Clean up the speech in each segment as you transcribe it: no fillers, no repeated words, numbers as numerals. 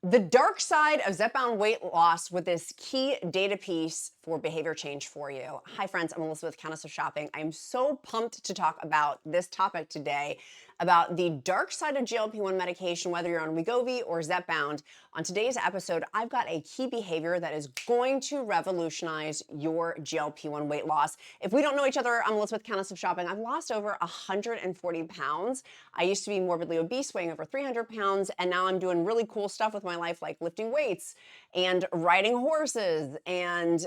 The dark side of Zepbound weight loss with this key data piece for behavior change for you. Hi friends, I'm Elizabeth, Countess of Shopping. I'm so pumped to talk about this topic today, about the dark side of GLP-1 medication, whether you're on Wegovy or Zepbound. On today's episode, I've got a key behavior that is going to revolutionize your GLP-1 weight loss. If we don't know each other, I'm Elizabeth, Countess of Shopping. I've lost over 140 pounds. I used to be morbidly obese, weighing over 300 pounds, and now I'm doing really cool stuff with my life, like lifting weights and riding horses and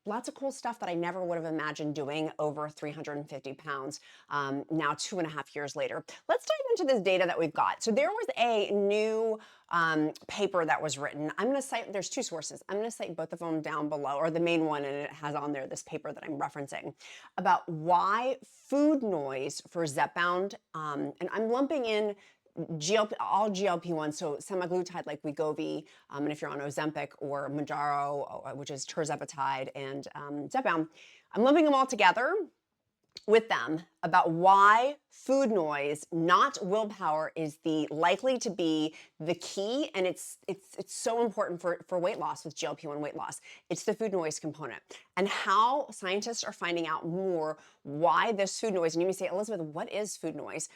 lots of cool stuff that I never would have imagined doing over 350 pounds now 2.5 years later. Let's dive into this data that we've got. So there was a new paper that was written. I'm going to cite, there's two sources. I'm going to cite both of them down below, or the main one, and it has on there this paper that I'm referencing about why food noise for Zepbound, and I'm lumping in all GLP-1, so semaglutide like Wegovy, and if you're on Ozempic or Mounjaro, which is Tirzepatide, and Zepbound, I'm lumping them all together with them about why food noise, not willpower, is the likely to be the key, and it's so important for weight loss with GLP-1 weight loss. It's the food noise component, and how scientists are finding out more why this food noise. And you may say, Elizabeth, what is food noise?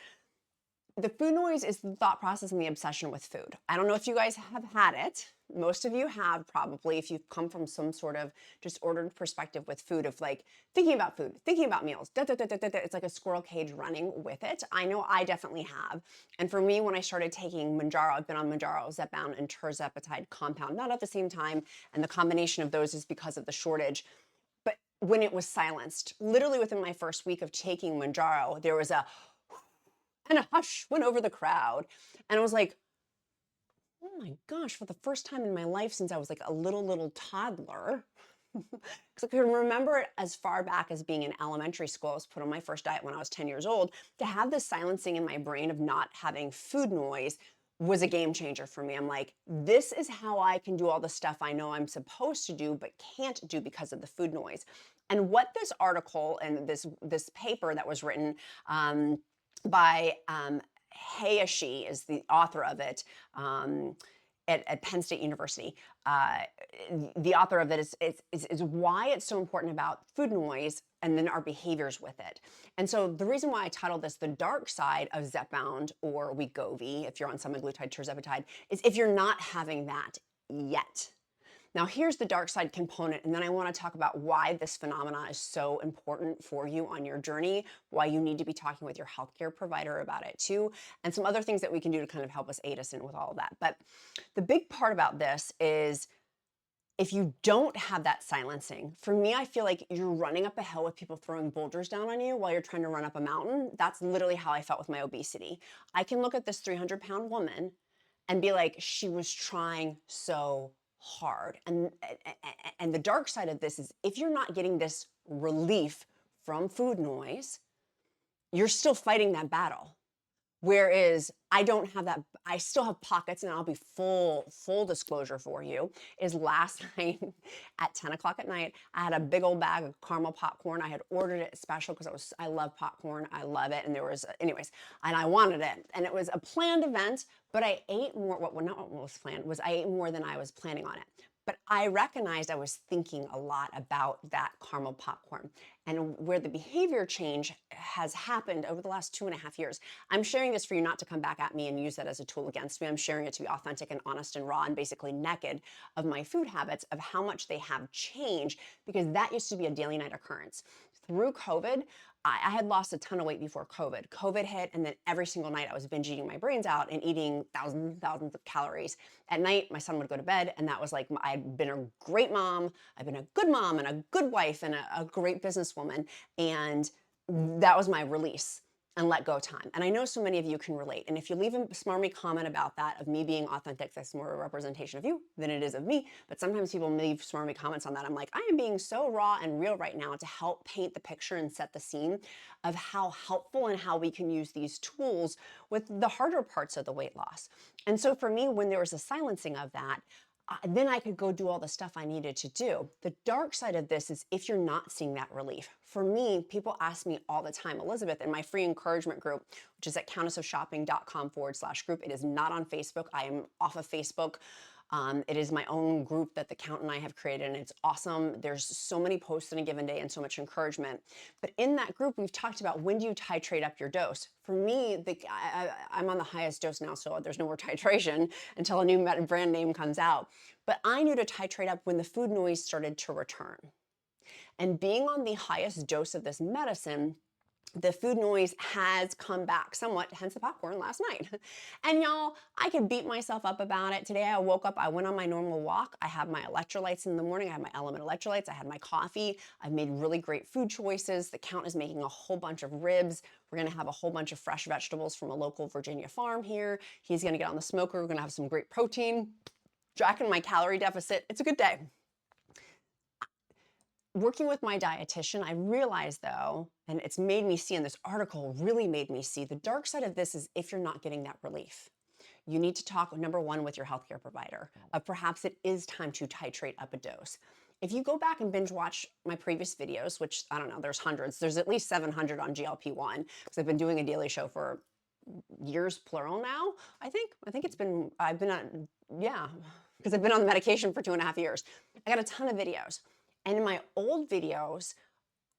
The food noise is the thought process and the obsession with food. I don't know if you guys have had it. Most of you have probably, if you've come from some sort of disordered perspective with food, of like thinking about food, thinking about meals. It's like a squirrel cage running with it. I know I definitely have. And for me, when I started taking Mounjaro, I've been on Mounjaro, Zepbound, and Tirzepatide compound, not at the same time. And the combination of those is because of the shortage. But when it was silenced, literally within my first week of taking Mounjaro, there was a and a hush went over the crowd. And I was like, oh my gosh, for the first time in my life since I was like a little toddler, because I can remember it as far back as being in elementary school. I was put on my first diet when I was 10 years old. To have this silencing in my brain of not having food noise was a game changer for me. I'm like, this is how I can do all the stuff I know I'm supposed to do, but can't do because of the food noise. And what this article and this paper that was written by Hayashi is the author of it at Penn State University. The author of it is why it's so important about food noise and then our behaviors with it. And so the reason why I titled this The Dark Side of Zepbound or Wegovy, if you're on semaglutide, tirzepatide, is if you're not having that yet. Now, here's the dark side component, and then I want to talk about why this phenomena is so important for you on your journey, why you need to be talking with your healthcare provider about it too, and some other things that we can do to kind of help us aid us in with all of that. But the big part about this is if you don't have that silencing, for me, I feel like you're running up a hill with people throwing boulders down on you while you're trying to run up a mountain. That's literally how I felt with my obesity. I can look at this 300-pound woman and be like, she was trying so hard. And the dark side of this is if you're not getting this relief from food noise, you're still fighting that battle. Whereas I don't have that, I still have pockets, and I'll be full disclosure for you, is last night at 10 o'clock at night, I had a big old bag of caramel popcorn. I had ordered it special because I love popcorn. I love it. And there was, anyways, and I wanted it. And it was a planned event, but I ate more, not what was planned, was I ate more than I was planning on it. But I recognized I was thinking a lot about that caramel popcorn and where the behavior change has happened over the last 2.5 years. I'm sharing this for you not to come back at me and use that as a tool against me. I'm sharing it to be authentic and honest and raw and basically naked of my food habits, of how much they have changed, because that used to be a daily night occurrence. Through COVID, I had lost a ton of weight before COVID. COVID hit, and then every single night I was binge eating my brains out and eating thousands and thousands of calories. At night, my son would go to bed, and that was like, I'd been a great mom, I've been a good mom and a good wife and a great businesswoman, and that was my release and let go time. And I know so many of you can relate. And if you leave a smarmy comment about that, of me being authentic, that's more a representation of you than it is of me. But sometimes people leave smarmy comments on that. I'm like, I am being so raw and real right now to help paint the picture and set the scene of how helpful and how we can use these tools with the harder parts of the weight loss. And so for me, when there was a silencing of that, then I could go do all the stuff I needed to do. The dark side of this is if you're not seeing that relief. For me, people ask me all the time, Elizabeth, in my free encouragement group, which is at countessofshopping.com/group. It is not on Facebook. I am off of Facebook. It is my own group that the Count and I have created, and it's awesome. There's so many posts in a given day and so much encouragement. But in that group, we've talked about when do you titrate up your dose. For me, I'm on the highest dose now, so there's no more titration until a new brand name comes out. But I knew to titrate up when the food noise started to return. And being on the highest dose of this medicine, the food noise has come back somewhat, hence the popcorn last night. And y'all, I could beat myself up about it. Today I woke up, I went on my normal walk. I have my electrolytes in the morning. I have my Element electrolytes. I had my coffee. I've made really great food choices. The Count is making a whole bunch of ribs. We're gonna have a whole bunch of fresh vegetables from a local Virginia farm here. He's gonna get on the smoker. We're gonna have some great protein. Tracking my calorie deficit. It's a good day. Working with my dietitian, I realized though, and it's made me see, and this article really made me see, the dark side of this is if you're not getting that relief. You need to talk, number one, with your healthcare provider. Perhaps it is time to titrate up a dose. If you go back and binge watch my previous videos, which I don't know, there's hundreds, there's at least 700 on GLP-1, because I've been doing a daily show for years, plural now, I think it's been, I've been on, yeah, because I've been on the medication for 2.5 years. I got a ton of videos. And in my old videos,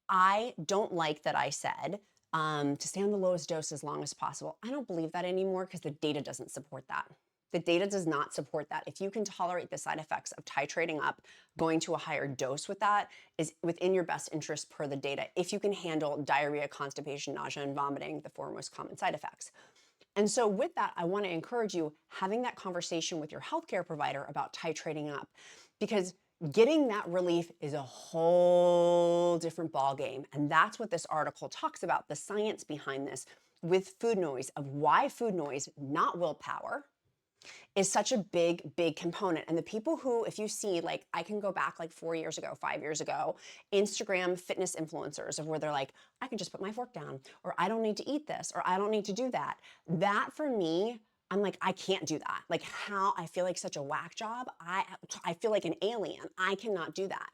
I don't like that I said to stay on the lowest dose as long as possible. I don't believe that anymore because the data doesn't support that. The data does not support that. If you can tolerate the side effects of titrating up, going to a higher dose with that is within your best interest per the data. If you can handle diarrhea, constipation, nausea, and vomiting, the four most common side effects. And so with that, I want to encourage you having that conversation with your healthcare provider about titrating up, because getting that relief is a whole different ballgame. And that's what this article talks about, the science behind this with food noise, of why food noise, not willpower, is such a big, big component. And the people who, if you see, like, I can go back like 4 years ago, 5 years ago, Instagram fitness influencers of where they're like, I can just put my fork down, or I don't need to eat this, or I don't need to do that. That for me, I'm like, I can't do that. Like, how I feel like such a whack job. I feel like an alien. I cannot do that.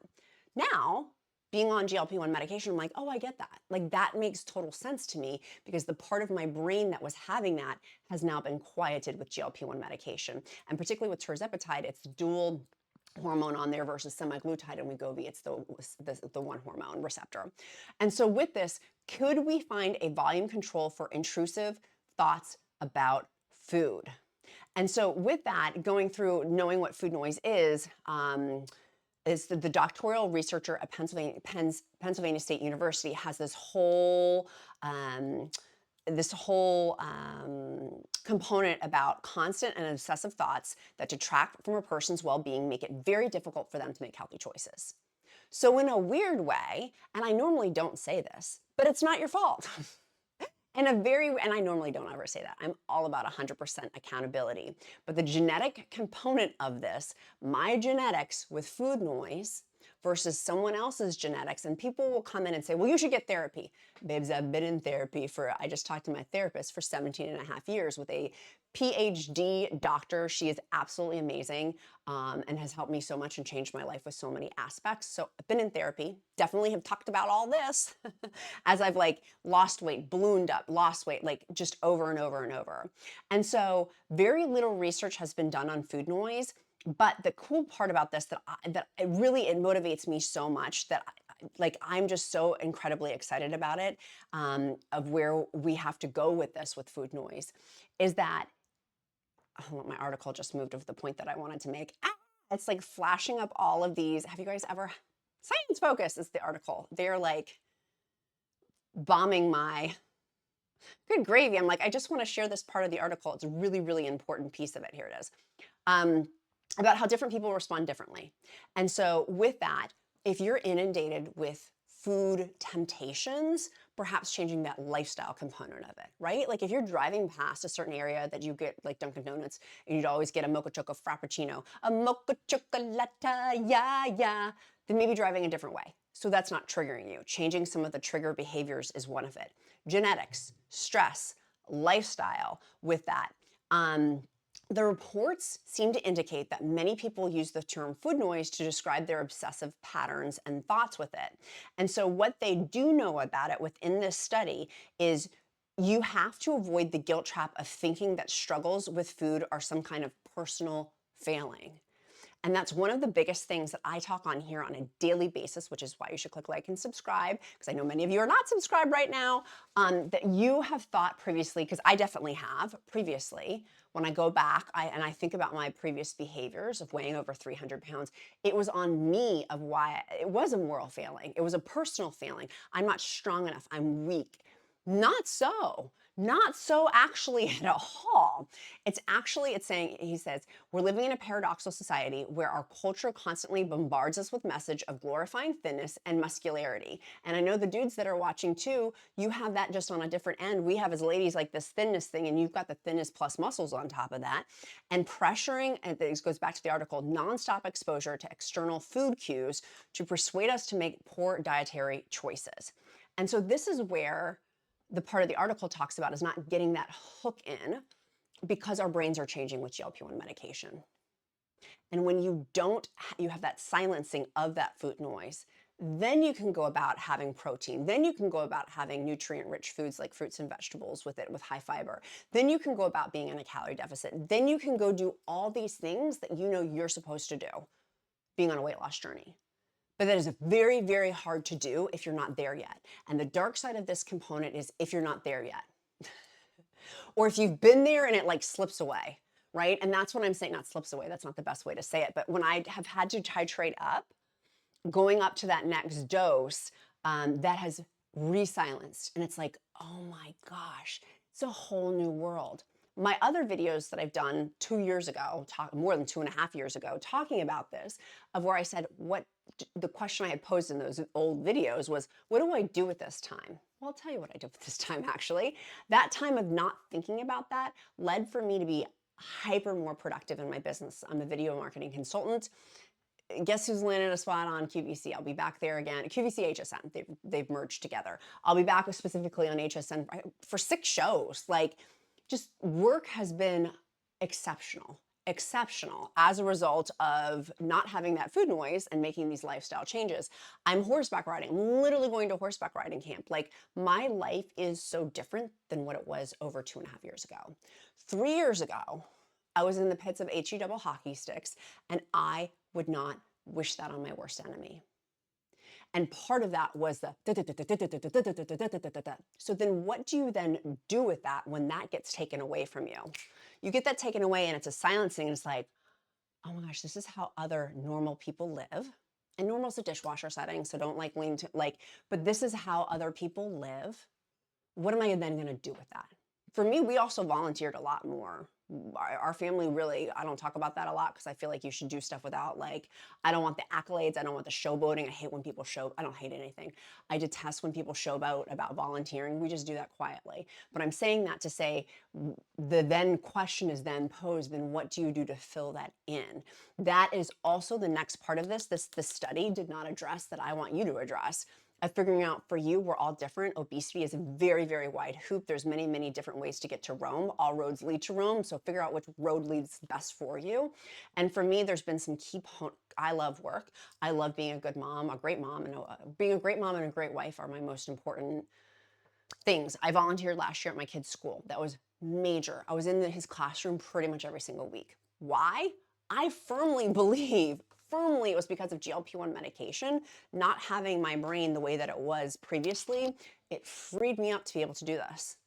Now, being on GLP-1 medication, I'm like, oh, I get that. Like, that makes total sense to me because the part of my brain that was having that has now been quieted with GLP-1 medication. And particularly with Tirzepatide, it's dual hormone on there versus semaglutide and Wegovy, it's the one hormone receptor. And so with this, could we find a volume control for intrusive thoughts about food? And so with that, going through knowing what food noise is the doctoral researcher at Pennsylvania State University has this whole component about constant and obsessive thoughts that detract from a person's well-being, make it very difficult for them to make healthy choices. So in a weird way, and I normally don't say this, but it's not your fault. And I normally don't ever say that. I'm all about 100% accountability. But the genetic component of this, my genetics with food noise versus someone else's genetics, and people will come in and say, well, you should get therapy. Babes, I've been in therapy I just talked to my therapist for 17.5 years with a PhD doctor. She is absolutely amazing and has helped me so much and changed my life with so many aspects. So I've been in therapy, definitely have talked about all this as I've like lost weight, ballooned up, lost weight, like just over and over and over. And so very little research has been done on food noise. But the cool part about this that it motivates me so much that I'm just so incredibly excited about it, of where we have to go with this with food noise, is that my article just moved of the point that I wanted to make. It's like flashing up all of these. Have you guys ever, Science Focus is the article. They're like bombing my good gravy. I'm like, I just want to share this part of the article. It's a really, really important piece of it. Here it is. About how different people respond differently. And so with that, if you're inundated with food temptations, perhaps changing that lifestyle component of it, right? Like if you're driving past a certain area that you get like Dunkin' Donuts and you'd always get a mocha choco frappuccino, a mocha chocolate, yeah, then maybe driving a different way. So that's not triggering you. Changing some of the trigger behaviors is one of it. Genetics, stress, lifestyle with that. The reports seem to indicate that many people use the term food noise to describe their obsessive patterns and thoughts with it. And so, what they do know about it within this study is you have to avoid the guilt trap of thinking that struggles with food are some kind of personal failing. And that's one of the biggest things that I talk on here on a daily basis, which is why you should click like and subscribe, because I know many of you are not subscribed right now, that you have thought previously, because I definitely have previously, when I go back and I think about my previous behaviors of weighing over 300 pounds, it was on me of why it was a moral failing. It was a personal failing. I'm not strong enough. I'm weak. Not so. Not so actually at all. It's saying, he says, we're living in a paradoxical society where our culture constantly bombards us with message of glorifying thinness and muscularity. And I know the dudes that are watching too, you have that just on a different end. We have as ladies like this thinness thing, and you've got the thinness plus muscles on top of that. And pressuring, and this goes back to the article, nonstop exposure to external food cues to persuade us to make poor dietary choices. And so this is where the part of the article talks about is not getting that hook in, because our brains are changing with GLP-1 medication. And when you have that silencing of that food noise, then you can go about having protein. Then you can go about having nutrient-rich foods like fruits and vegetables with high fiber. Then you can go about being in a calorie deficit. Then you can go do all these things that you know you're supposed to do, being on a weight loss journey. But that is very, very hard to do if you're not there yet. And the dark side of this component is if you're not there yet. Or if you've been there and it like slips away, right? And that's what I'm saying, not slips away, that's not the best way to say it. But when I have had to titrate up, going up to that next dose, that has re-silenced. And it's like, oh my gosh, it's a whole new world. My other videos that I've done 2 years ago, more than 2.5 years ago, talking about this, of where I said, the question I had posed in those old videos was, what do I do with this time? Well, I'll tell you what I did with this time, actually. That time of not thinking about that led for me to be hyper more productive in my business. I'm a video marketing consultant. Guess who's landed a spot on QVC? I'll be back there again. QVC, HSN, they've merged together. I'll be back specifically on HSN for 6 shows. Like, just work has been exceptional as a result of not having that food noise and making these lifestyle changes. I'm horseback riding. I'm literally going to horseback riding camp. Like, my life is so different than what it was over 2.5 years ago. 3 years ago, I was in the pits of HE double hockey sticks, and I would not wish that on my worst enemy. And part of that was the so then what do you then do with that when that gets taken away from you? You get that taken away and it's a silencing, and it's like, oh my gosh, this is how other normal people live. And normal's a dishwasher setting, so don't like lean to but this is how other people live. What am I then going to do with that? For me, we also volunteered a lot more. Our family really, I don't talk about that a lot because I feel like you should do stuff without, like, I don't want the accolades. I don't want the showboating. I hate when people I don't hate anything. I detest when people showboat about volunteering. We just do that quietly. But I'm saying that to say the then question is then posed, then what do you do to fill that in? That is also the next part of this. The study did not address that I want you to address. Of figuring out for you, we're all different. Obesity is a very, very wide hoop. There's many, many different ways to get to Rome. All roads lead to Rome. So figure out which road leads best for you. And for me, there's been some I love work. I love being a good mom, a great mom, and being a great mom and a great wife are my most important things. I volunteered last year at my kid's school. That was major. I was in his classroom pretty much every single week. Why? I firmly believe it was because of GLP-1 medication, not having my brain the way that it was previously. It freed me up to be able to do this.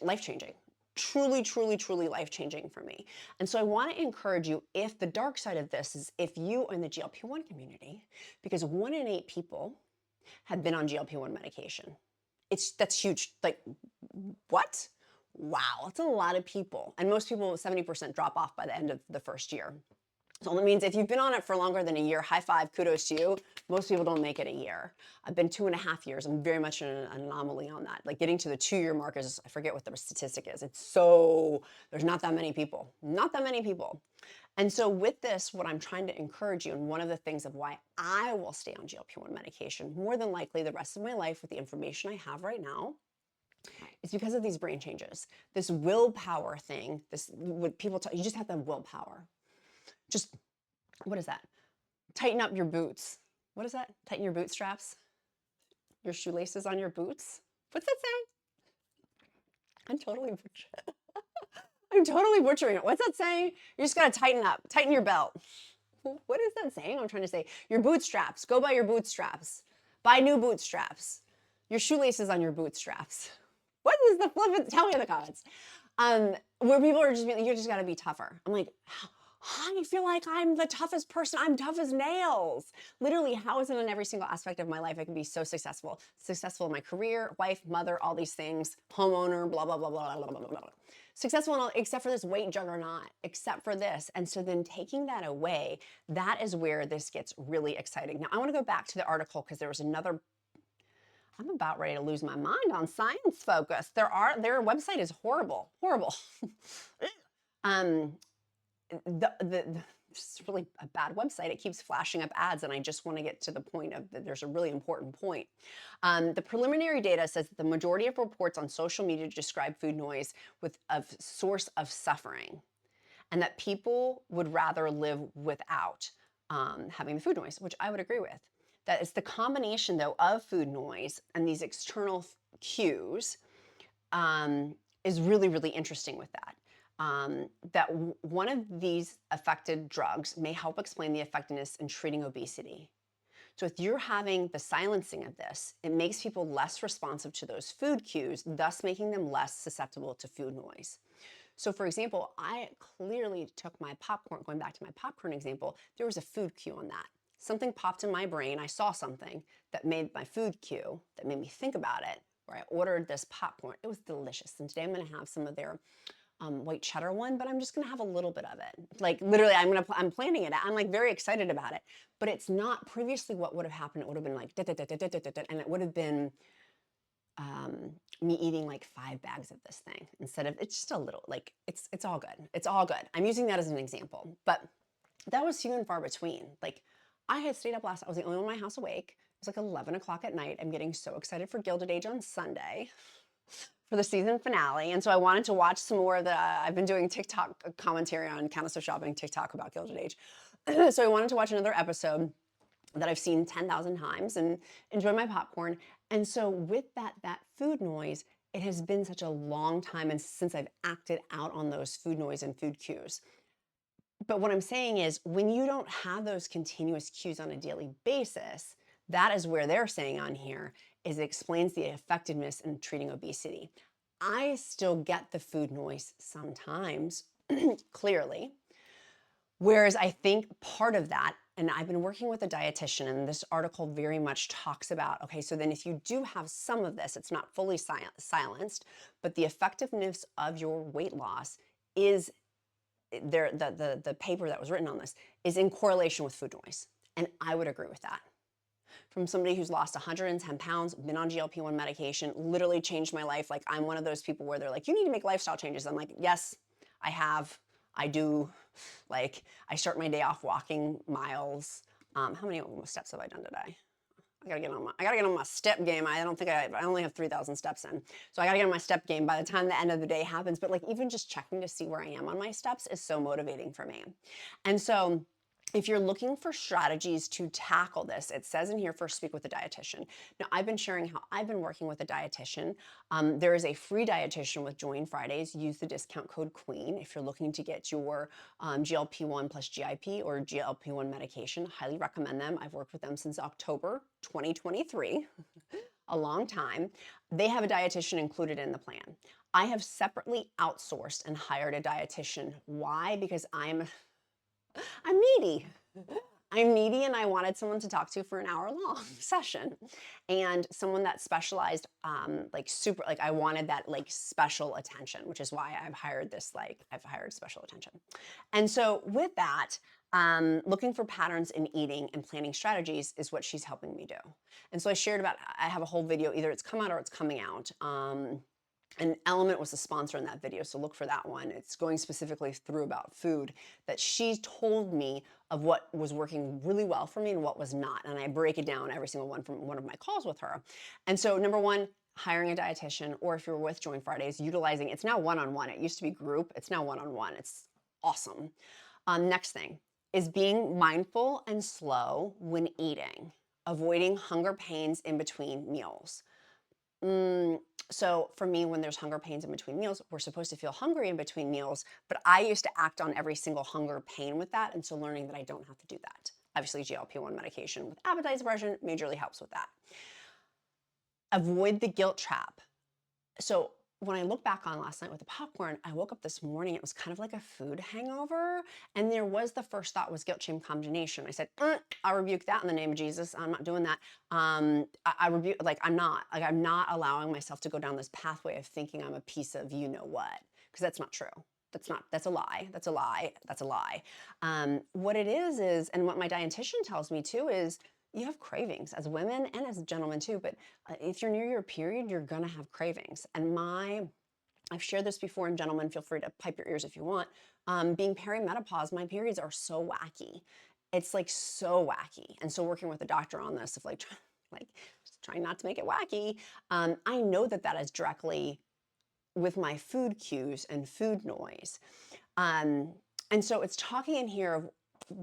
Life-changing. Truly, truly, truly life-changing for me. And so I want to encourage you, if the dark side of this is if you are in the GLP-1 community, because 1 in 8 people have been on GLP-1 medication. That's huge. Like, what? Wow, that's a lot of people. And most people, 70% drop off by the end of the first year. So that means if you've been on it for longer than a year, high five, kudos to you. Most people don't make it a year. I've been 2.5 years. I'm very much an anomaly on that. Like, getting to the 2-year mark is, I forget what the statistic is. There's not that many people. Not that many people. And so with this, what I'm trying to encourage you, and one of the things of why I will stay on GLP-1 medication more than likely the rest of my life with the information I have right now, It's because of these brain changes. This willpower thing, this what people tell you, just have to have willpower. Just, what is that? Tighten up your boots. What is that? Tighten your bootstraps? Your shoelaces on your boots? What's that saying? I'm totally butchering it. What's that saying? You just gotta tighten up. Tighten your belt. What is that saying? I'm trying to say your bootstraps. Go buy your bootstraps. Buy new bootstraps. Your shoelaces on your bootstraps. What is the flip? Tell me in the comments. Where people are just being, you just gotta be tougher. I'm like, I feel like I'm the toughest person. I'm tough as nails. Literally, how is it in every single aspect of my life I can be so successful? Successful in my career, wife, mother, all these things, homeowner, blah, blah, blah, blah, blah, blah, blah, blah. Successful in all, except for this weight juggernaut, except for this. And so then taking that away, that is where this gets really exciting. Now, I want to go back to the article because there was another, I'm about ready to lose my mind on Science Focus. Their website is horrible, horrible. It's really a bad website. It keeps flashing up ads, and I just want to get to the point of that there's a really important point. The preliminary data says that the majority of reports on social media describe food noise with a source of suffering, and that people would rather live without having the food noise, which I would agree with. That it's the combination, though, of food noise and these external cues is really, really interesting with that. That one of these affected drugs may help explain the effectiveness in treating obesity. So if you're having the silencing of this, it makes people less responsive to those food cues, thus making them less susceptible to food noise. So for example, I clearly took my popcorn, going back to my popcorn example, there was a food cue on that. Something popped in my brain, I saw something that made my food cue, that made me think about it, where I ordered this popcorn. It was delicious. And today I'm gonna have some of their white cheddar one, but I'm just gonna have a little bit of it. Like literally, I'm planning it. I'm like very excited about it, but it's not previously what would have happened. It would have been like, and it would have been me eating like 5 bags of this thing instead of, it's just a little, like it's all good. It's all good. I'm using that as an example, but that was few and far between. Like I had stayed up last, I was the only one in my house awake. It was like 11 o'clock at night. I'm getting so excited for Gilded Age on Sunday for the season finale. And so I wanted to watch some more of the, I've been doing TikTok commentary on Countess of Shopping TikTok about Gilded Age. So I wanted to watch another episode that I've seen 10,000 times and enjoy my popcorn. And so with that food noise, it has been such a long time and since I've acted out on those food noise and food cues. But what I'm saying is when you don't have those continuous cues on a daily basis, that is where they're saying on here is it explains the effectiveness in treating obesity. I still get the food noise sometimes, clearly. Whereas I think part of that, and I've been working with a dietitian, and this article very much talks about, okay, so then if you do have some of this, it's not fully silenced, but the effectiveness of your weight loss is there, the paper that was written on this is in correlation with food noise. And I would agree with that. From somebody who's lost 110 pounds, been on GLP-1 medication, literally changed my life. Like I'm one of those people where they're like, you need to make lifestyle changes. I'm like, yes, I have. I do. Like I start my day off walking miles. How many steps have I done today? I gotta get on my step game. I only have 3,000 steps in. So I gotta get on my step game by the time the end of the day happens. But like even just checking to see where I am on my steps is so motivating for me. And so if you're looking for strategies to tackle this, it says in here, first speak with a dietitian. Now, I've been sharing how I've been working with a dietitian. There is a free dietitian with Join Fridays. Use the discount code QUEEN if you're looking to get your GLP-1 plus GIP or GLP-1 medication. Highly recommend them. I've worked with them since October 2023, a long time. They have a dietitian included in the plan. I have separately outsourced and hired a dietitian. Why? Because I'm needy. I'm needy and I wanted someone to talk to for an hour-long session and someone that specialized I wanted that like special attention, which is why I've hired special attention. And so with that, looking for patterns in eating and planning strategies is what she's helping me do. And so I shared about, I have a whole video, either it's come out or it's coming out. And Element was the sponsor in that video, so look for that one. It's going specifically through about food that she told me of what was working really well for me and what was not. And I break it down every single one from one of my calls with her. And so number one, hiring a dietitian, or if you're with Join Fridays, utilizing, it's now one-on-one. It used to be group, it's now one-on-one. It's awesome. Next thing is being mindful and slow when eating, avoiding hunger pains in between meals. So for me, when there's hunger pains in between meals, we're supposed to feel hungry in between meals, but I used to act on every single hunger pain with that. And so learning that I don't have to do that. Obviously, GLP-1 medication with appetite suppression majorly helps with that. Avoid the guilt trap. So when I look back on last night with the popcorn, I woke up this morning, it was kind of like a food hangover. And there was the first thought was guilt, shame, condemnation. I said, I rebuke that in the name of Jesus. I'm not doing that. I rebuke, I'm not allowing myself to go down this pathway of thinking I'm a piece of you know what, because that's not true. That's a lie. That's a lie. That's a lie. What it is, and what my dietitian tells me too is, you have cravings as women and as gentlemen too, but if you're near your period, you're gonna have cravings. And I've shared this before, and gentlemen, feel free to pipe your ears if you want. Being perimenopause, my periods are so wacky. It's like so wacky. And so working with a doctor on this, of just trying not to make it wacky, I know that is directly with my food cues and food noise. And so it's talking in here of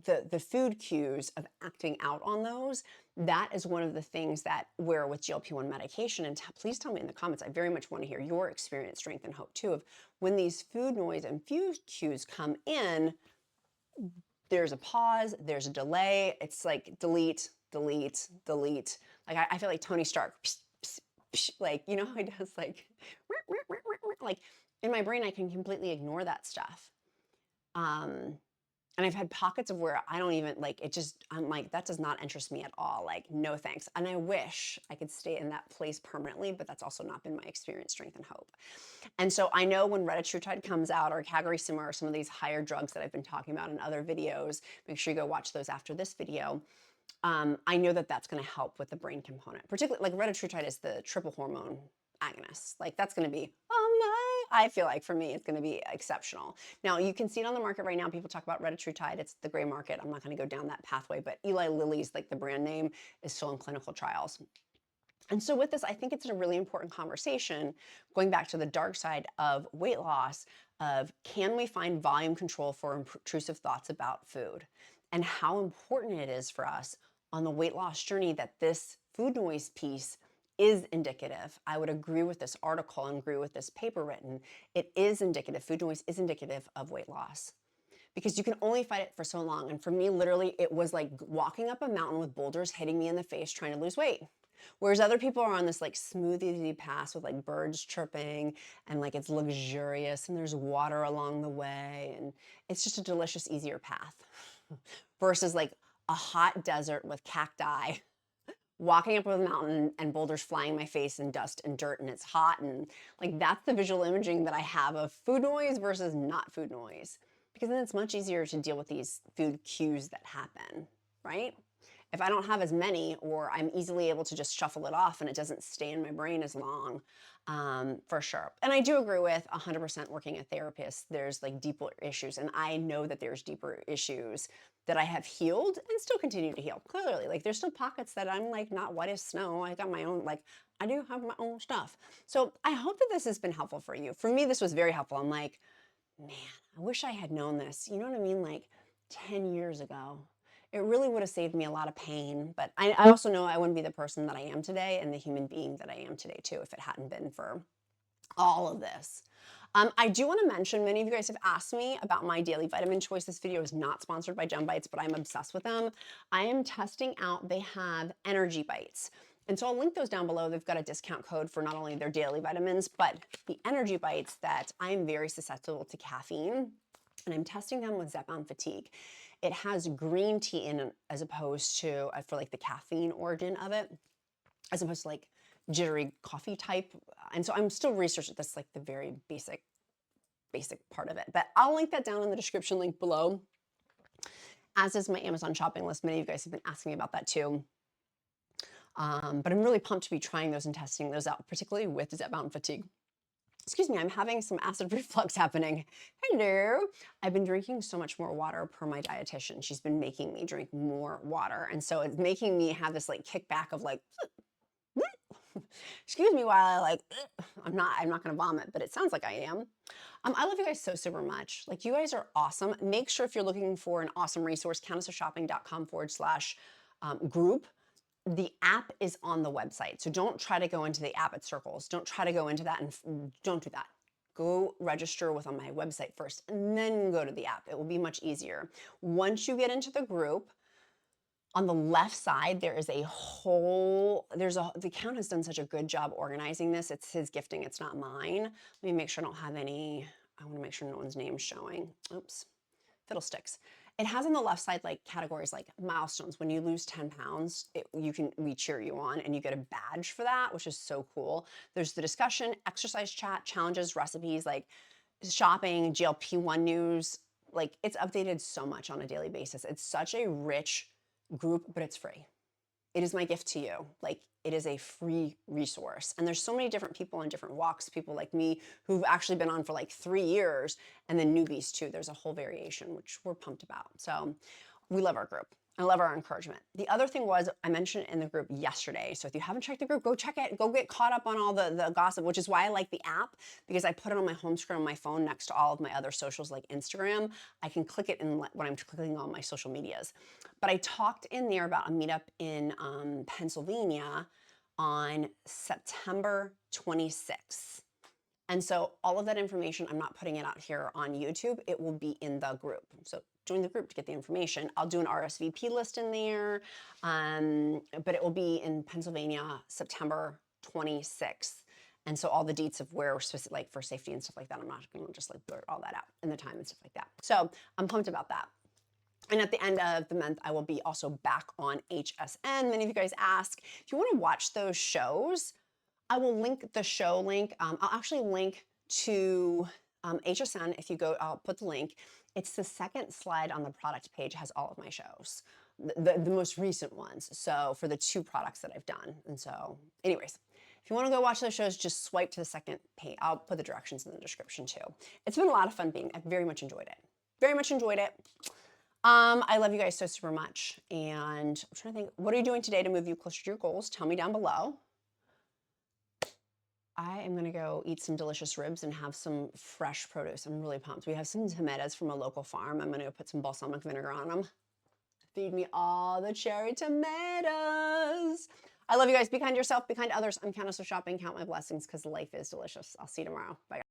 the food cues of acting out on those. That is one of the things that where with GLP-1 medication, and please tell me in the comments, I very much want to hear your experience, strength, and hope too, of when these food noise and food cues come in, there's a pause, there's a delay. It's like delete, delete, delete. Like I feel like Tony Stark, like, you know how he does like in my brain, I can completely ignore that stuff. And I've had pockets of where I don't even I'm like, that does not interest me at all. Like, no thanks. And I wish I could stay in that place permanently, but that's also not been my experience, strength, and hope. And so I know when retatrutide comes out, or Calorie Calculator, or some of these higher drugs that I've been talking about in other videos, make sure you go watch those after this video. I know that that's going to help with the brain component, particularly like retatrutide is the triple hormone agonist. Like that's going to be, I feel like for me, it's going to be exceptional. Now you can see it on the market right now. People talk about retatrutide. It's the gray market. I'm not going to go down that pathway, but Eli Lilly's, like the brand name, is still in clinical trials. And so with this, I think it's a really important conversation, going back to the dark side of weight loss, of can we find volume control for intrusive thoughts about food, and how important it is for us on the weight loss journey that this food noise piece is indicative. I would agree with this article and agree with this paper written. It is indicative. Food noise is indicative of weight loss, because you can only fight it for so long. And for me, literally, it was like walking up a mountain with boulders hitting me in the face trying to lose weight. Whereas other people are on this like smooth, easy path with like birds chirping, and like it's luxurious and there's water along the way, and it's just a delicious, easier path versus like a hot desert with cacti, walking up a mountain and boulders flying in my face and dust and dirt, and it's hot, and like that's the visual imaging that I have of food noise versus not food noise, because then it's much easier to deal with these food cues that happen, right? If I don't have as many, or I'm easily able to just shuffle it off and it doesn't stay in my brain as long, for sure. And I do agree with 100% working a therapist, there's like deeper issues, and I know that there's deeper issues that I have healed and still continue to heal. Clearly, like there's still pockets that I'm like not white as snow. I got my own, like I do have my own stuff. So I hope that this has been helpful for you. For me, this was very helpful. I'm like, man, I wish I had known this. You know what I mean? Like 10 years ago. It really would have saved me a lot of pain, but I also know I wouldn't be the person that I am today and the human being that I am today too if it hadn't been for all of this. I do want to mention, many of you guys have asked me about my daily vitamin choice. This video is not sponsored by Gem Bites, but I'm obsessed with them. I am testing out, they have energy bites. And so I'll link those down below. They've got a discount code for not only their daily vitamins, but the energy bites that I'm very susceptible to caffeine. And I'm testing them with Zepbound fatigue. It has green tea in it as opposed to, for like the caffeine origin of it, as opposed to like jittery coffee type. And so I'm still researching this, like the very basic part of it. But I'll link that down in the description link below, as is my Amazon shopping list. Many of you guys have been asking me about that too. But I'm really pumped to be trying those and testing those out, particularly with Zepbound fatigue. Excuse me, I'm having some acid reflux happening. Hello. I've been drinking so much more water per my dietitian. She's been making me drink more water. And so it's making me have this like kickback of like, Excuse me while I like, I'm not gonna vomit, but it sounds like I am. I love you guys so super much. Like you guys are awesome. Make sure if you're looking for an awesome resource, countessofshopping.com/group. The app is on the website. So don't try to go into the app at Circles. Don't try to go into that and don't do that. Go register with on my website first and then go to the app. It will be much easier. Once you get into the group, on the left side, there is a whole, the account has done such a good job organizing this. It's his gifting, it's not mine. Let me make sure I don't have any, I wanna make sure no one's name's showing. Oops, fiddlesticks. It has on the left side like categories like milestones. When you lose 10 pounds, we cheer you on and you get a badge for that, which is so cool. There's the discussion, exercise chat, challenges, recipes, like shopping, GLP-1 news. Like it's updated so much on a daily basis. It's such a rich group, but it's free. It is my gift to you. Like it is a free resource. And there's so many different people in different walks, people like me who've actually been on for like 3 years, and then newbies too. There's a whole variation, which we're pumped about. So we love our group. I love our encouragement. The other thing was I mentioned in the group yesterday. So if you haven't checked the group, go check it. Go get caught up on all the gossip, which is why I like the app, because I put it on my home screen on my phone next to all of my other socials like Instagram. I can click it in when I'm clicking on my social medias. But I talked in there about a meetup in Pennsylvania on September 26th. And so all of that information, I'm not putting it out here on YouTube. It will be in the group. So join the group to get the information. I'll do an RSVP list in there, but it will be in Pennsylvania, September 26th. And so all the deets of where we're supposed to, like for safety and stuff like that, I'm not gonna just like blurt all that out, and the time and stuff like that. So I'm pumped about that. And at the end of the month, I will be also back on HSN. Many of you guys ask, if you wanna watch those shows, I will link the show link. I'll actually link to HSN. If you go, I'll put the link. It's the second slide on the product page, has all of my shows, the most recent ones. So for the 2 products that I've done. And so anyways, if you want to go watch those shows, just swipe to the second page. I'll put the directions in the description too. It's been a lot of fun I very much enjoyed it. Very much enjoyed it. I love you guys so super much. And I'm trying to think, what are you doing today to move you closer to your goals? Tell me down below. I am gonna go eat some delicious ribs and have some fresh produce. I'm really pumped. We have some tomatoes from a local farm. I'm gonna go put some balsamic vinegar on them. Feed me all the cherry tomatoes. I love you guys. Be kind to yourself, be kind to others. I'm Countess of Shopping. Count my blessings because life is delicious. I'll see you tomorrow. Bye.